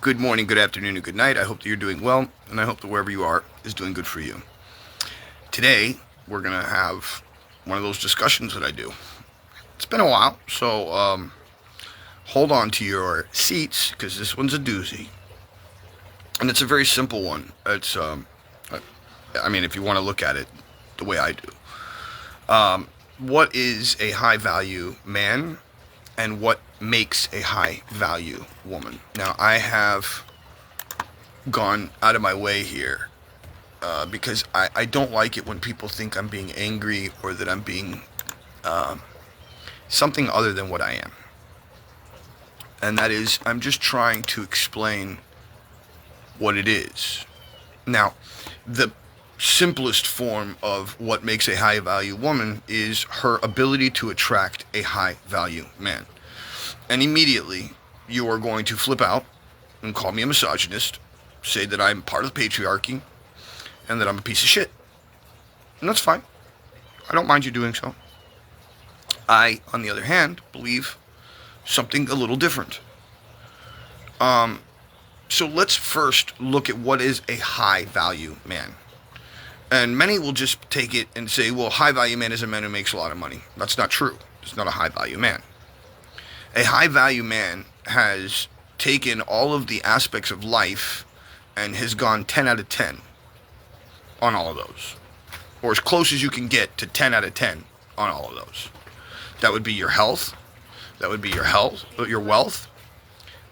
Good morning, good afternoon, and good night. I hope that you're doing well, and I hope that wherever you are is doing good for you. Today, we're going to have one of those discussions that I do. It's been a while, so hold on to your seats because this one's a doozy. And it's a very simple one. If you want to look at it the way I do. What is a high value man and what makes a high value woman? Now, I have gone out of my way here because I don't like it when people think I'm being angry or that I'm being something other than what I am. And that is, I'm just trying to explain what it is. Now, the simplest form of what makes a high value woman is her ability to attract a high value man. And immediately you are going to flip out and call me a misogynist, say that I'm part of the patriarchy, and that I'm a piece of shit. And that's fine. I don't mind you doing so. I, on the other hand, believe something a little different. So let's first look at what is a high value man. And many will just take it and say, well, high value man is a man who makes a lot of money. That's not true. It's not a high value man. A high value man has taken all of the aspects of life and has gone 10 out of 10 on all of those. Or as close as you can get to 10 out of 10 on all of those. That would be your health. That would be your wealth.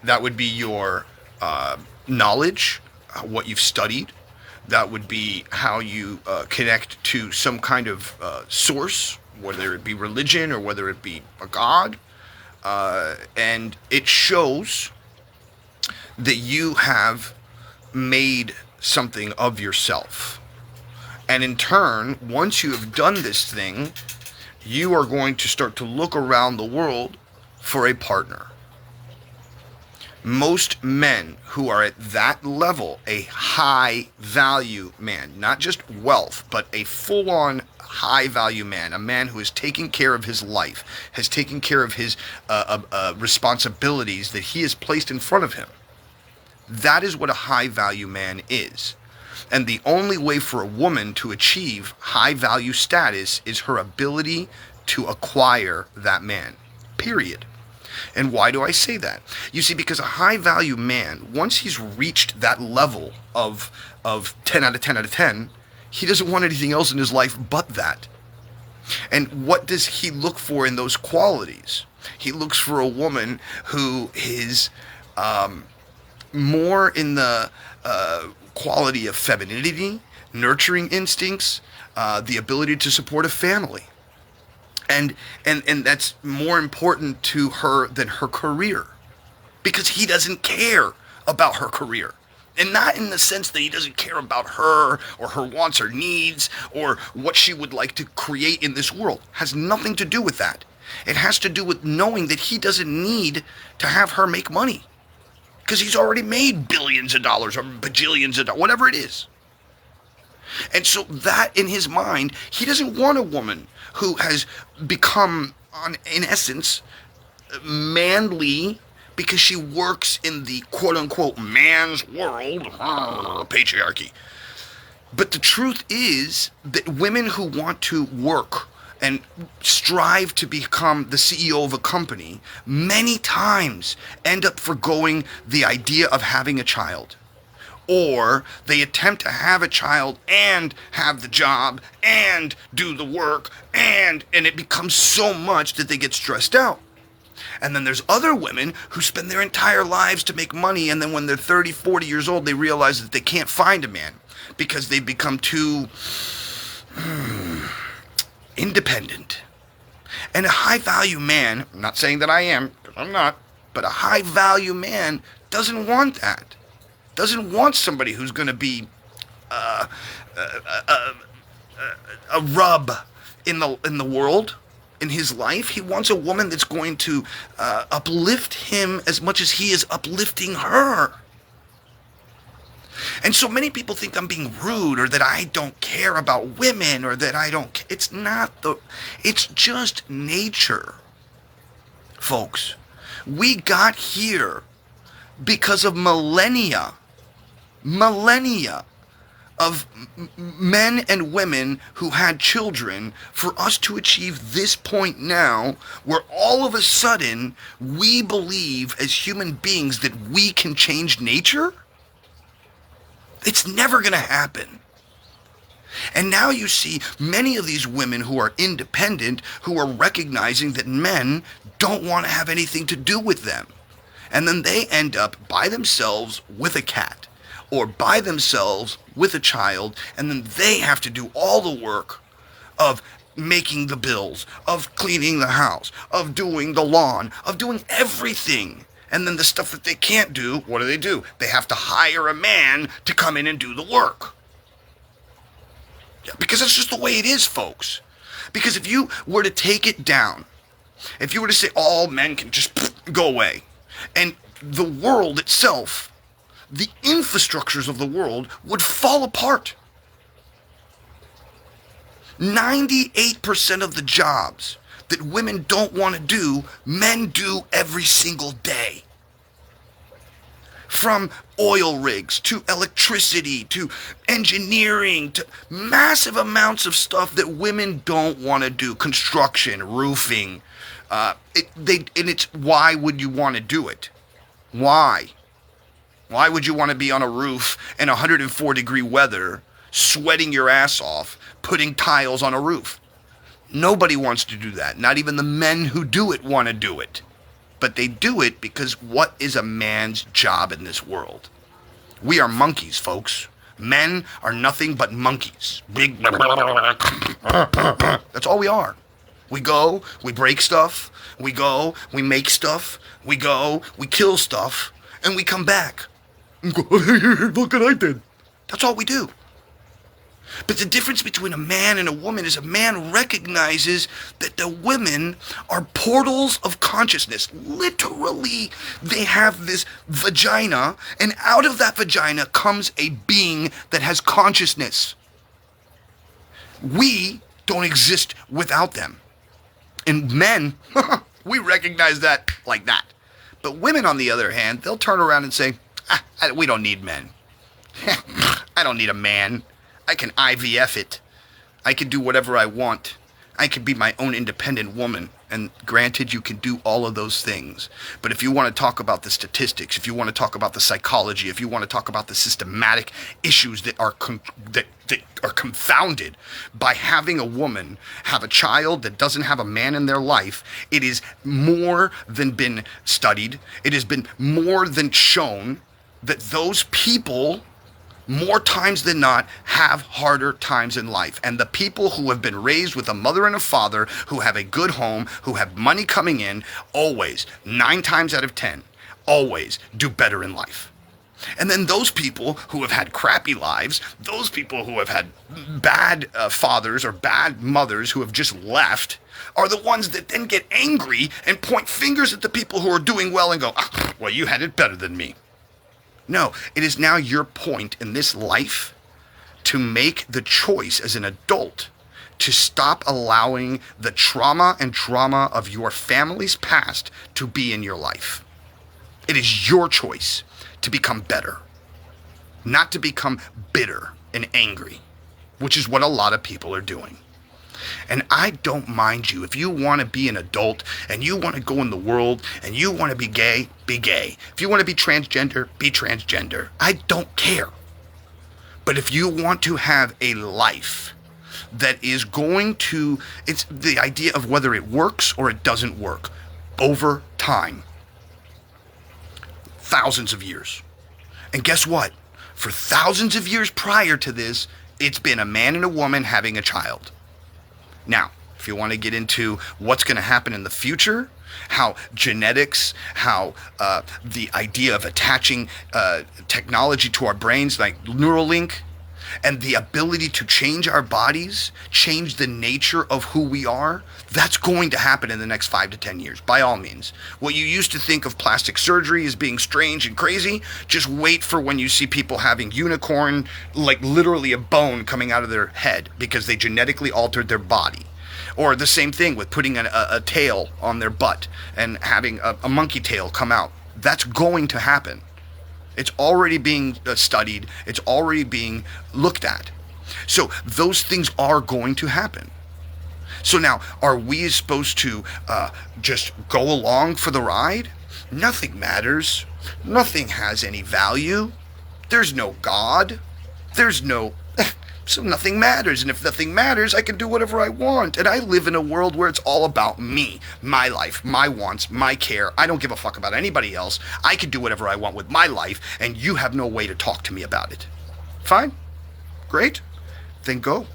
That would be your knowledge, what you've studied. That would be how you connect to some kind of source, whether it be religion or whether it be a god. And it shows that you have made something of yourself. And in turn, once you have done this thing, you are going to start to look around the world for a partner. Most men who are at that level, a high value man, not just wealth, but a full-on high value man, a man who is taking care of his life, has taken care of his responsibilities that he has placed in front of him. That is what a high value man is. And the only way for a woman to achieve high value status is her ability to acquire that man. Period. And why do I say that? You see, because a high value man, once he's reached that level of 10 out of 10 out of 10, he doesn't want anything else in his life but that. And what does he look for in those qualities? He looks for a woman who is more in the quality of femininity, nurturing instincts, the ability to support a family. And that's more important to her than her career, because he doesn't care about her career. And not in the sense that he doesn't care about her or her wants or needs or what she would like to create in this world. It has nothing to do with that. It has to do with knowing that he doesn't need to have her make money, because he's already made billions of dollars or bajillions of dollars, whatever it is. And so that in his mind, he doesn't want a woman who has become, in essence, manly because she works in the quote-unquote man's world, patriarchy. But the truth is that women who want to work and strive to become the CEO of a company many times end up forgoing the idea of having a child. Or they attempt to have a child and have the job and do the work and it becomes so much that they get stressed out. And then there's other women who spend their entire lives to make money, and then when they're 30, 40 years old, they realize that they can't find a man because they've become too independent. And a high-value man, I'm not saying that I am, because I'm not, but a high-value man doesn't want that. Doesn't want somebody who's going to be a rub in the world, in his life. He wants a woman that's going to uplift him as much as he is uplifting her. And so many people think I'm being rude, or that I don't care about women, or that I don't. It's just nature, folks. We got here because of millennia of men and women who had children, for us to achieve this point now where all of a sudden we believe as human beings that we can change nature? It's never going to happen. And now you see many of these women who are independent, who are recognizing that men don't want to have anything to do with them. And then they end up by themselves with a cat, or by themselves with a child, and then they have to do all the work of making the bills, of cleaning the house, of doing the lawn, of doing everything. And then the stuff that they can't do, what do? They have to hire a man to come in and do the work. Yeah, because that's just the way it is, folks. Because if you were to take it down, if you were to say all men can just go away, and the world itself, the infrastructures of the world would fall apart. 98% of the jobs that women don't want to do, men do every single day. From oil rigs to electricity to engineering to massive amounts of stuff that women don't want to do. Construction, roofing. It's why would you want to do it? Why? Why would you want to be on a roof in 104-degree weather, sweating your ass off, putting tiles on a roof? Nobody wants to do that. Not even the men who do it want to do it. But they do it because what is a man's job in this world? We are monkeys, folks. Men are nothing but monkeys. Big. That's all we are. We go, we break stuff. We go, we make stuff. We go, we kill stuff. And we come back. Look what I did. That's all we do. But the difference between a man and a woman is a man recognizes that the women are portals of consciousness. Literally, they have this vagina, and out of that vagina comes a being that has consciousness. We don't exist without them. And men, we recognize that like that. But women, on the other hand, they'll turn around and say, we don't need men. I don't need a man. I can IVF it. I can do whatever I want. I can be my own independent woman. And granted, you can do all of those things. But if you want to talk about the statistics, if you want to talk about the psychology, if you want to talk about the systematic issues that are that are confounded by having a woman have a child that doesn't have a man in their life, it is more than been studied. It has been more than shown that those people, more times than not, have harder times in life. And the people who have been raised with a mother and a father, who have a good home, who have money coming in, always, 9 times out of 10, always do better in life. And then those people who have had crappy lives, those people who have had bad fathers or bad mothers who have just left, are the ones that then get angry and point fingers at the people who are doing well and go, well, you had it better than me. No, it is now your point in this life to make the choice as an adult to stop allowing the trauma and drama of your family's past to be in your life. It is your choice to become better, not to become bitter and angry, which is what a lot of people are doing. And I don't mind you. If you want to be an adult and you want to go in the world and you want to be gay, be gay. If you want to be transgender, be transgender. I don't care. But if you want to have a life that is going to, it's the idea of whether it works or it doesn't work over time. Thousands of years. And guess what? For thousands of years prior to this, it's been a man and a woman having a child. Now, if you want to get into what's going to happen in the future, how genetics, how the idea of attaching technology to our brains like Neuralink, and the ability to change our bodies, change the nature of who we are, that's going to happen in the next 5 to 10 years, by all means. What you used to think of plastic surgery as being strange and crazy, just wait for when you see people having unicorn, like literally a bone coming out of their head because they genetically altered their body. Or the same thing with putting a tail on their butt and having a monkey tail come out. That's going to happen. It's already being studied. It's already being looked at. So those things are going to happen. So now, are we supposed to just go along for the ride? Nothing matters. Nothing has any value. There's no God. There's no... So nothing matters. And if nothing matters, I can do whatever I want. And I live in a world where it's all about me, my life, my wants, my care. I don't give a fuck about anybody else. I can do whatever I want with my life, and you have no way to talk to me about it. Fine. Great. Then go.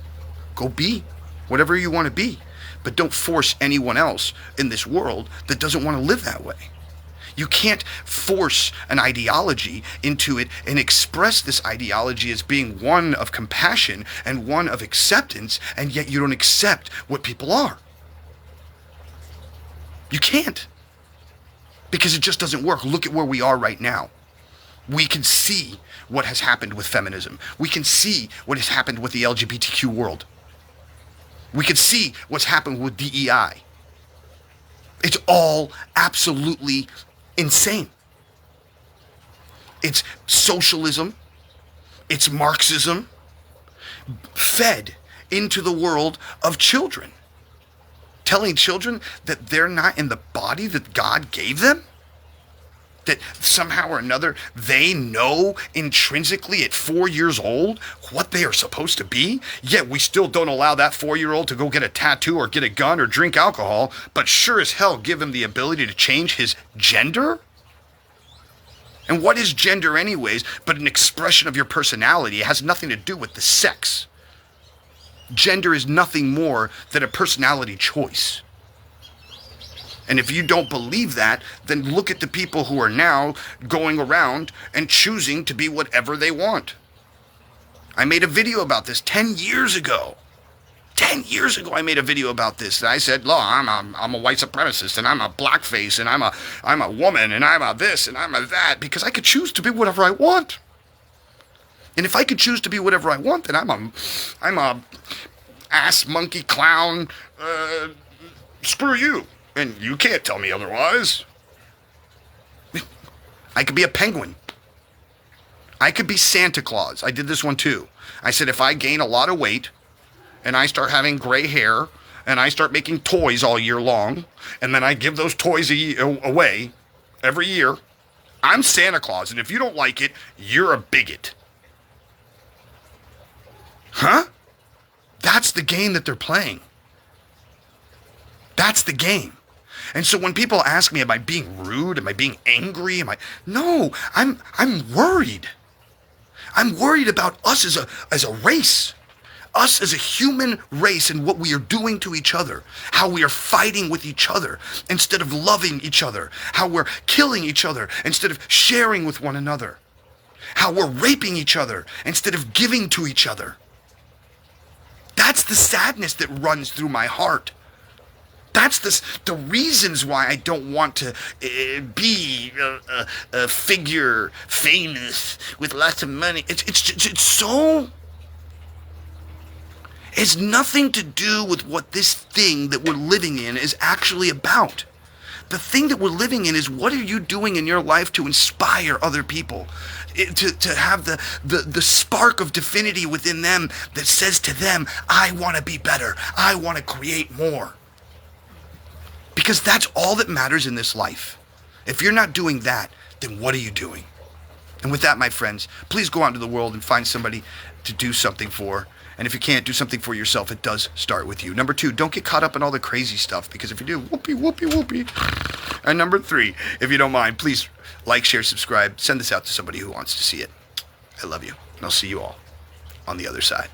Go be whatever you want to be. But don't force anyone else in this world that doesn't want to live that way. You can't force an ideology into it and express this ideology as being one of compassion and one of acceptance, and yet you don't accept what people are. You can't. Because it just doesn't work. Look at where we are right now. We can see what has happened with feminism. We can see what has happened with the LGBTQ world. We can see what's happened with DEI. It's all absolutely insane. It's socialism, it's Marxism, fed into the world of children. Telling children that they're not in the body that God gave them? That somehow or another they know intrinsically at 4 years old what they are supposed to be, yet we still don't allow that 4-year-old to go get a tattoo or get a gun or drink alcohol, but sure as hell give him the ability to change his gender? And what is gender anyways but an expression of your personality? It has nothing to do with the sex. Gender is nothing more than a personality choice. And if you don't believe that, then look at the people who are now going around and choosing to be whatever they want. I made a video about this 10 years ago. 10 years ago I made a video about this. And I said, look, I'm a white supremacist, and I'm a blackface, and I'm a woman, and I'm a this, and I'm a that, because I could choose to be whatever I want. And if I could choose to be whatever I want, then I'm a ass monkey clown, screw you. And you can't tell me otherwise. I could be a penguin. I could be Santa Claus. I did this one too. I said if I gain a lot of weight and I start having gray hair and I start making toys all year long and then I give those toys away every year, I'm Santa Claus. And if you don't like it, you're a bigot. Huh? That's the game that they're playing. That's the game. And so when people ask me, am I being rude? Am I being angry? No, I'm worried. I'm worried about us as a race. Us as a human race and what we are doing to each other. How we are fighting with each other instead of loving each other. How we're killing each other instead of sharing with one another. How we're raping each other instead of giving to each other. That's the sadness that runs through my heart. That's the reasons why I don't want to be a figure famous with lots of money. It's so... It's nothing to do with what this thing that we're living in is actually about. The thing that we're living in is what are you doing in your life to inspire other people? To have the spark of divinity within them that says to them, I want to be better. I want to create more. Because that's all that matters in this life. If you're not doing that, then what are you doing? And with that, my friends, please go out into the world and find somebody to do something for. And if you can't do something for yourself, it does start with you. Number 2, don't get caught up in all the crazy stuff, because if you do, whoopee, whoopee, whoopee. And number 3, if you don't mind, please like, share, subscribe. Send this out to somebody who wants to see it. I love you, and I'll see you all on the other side.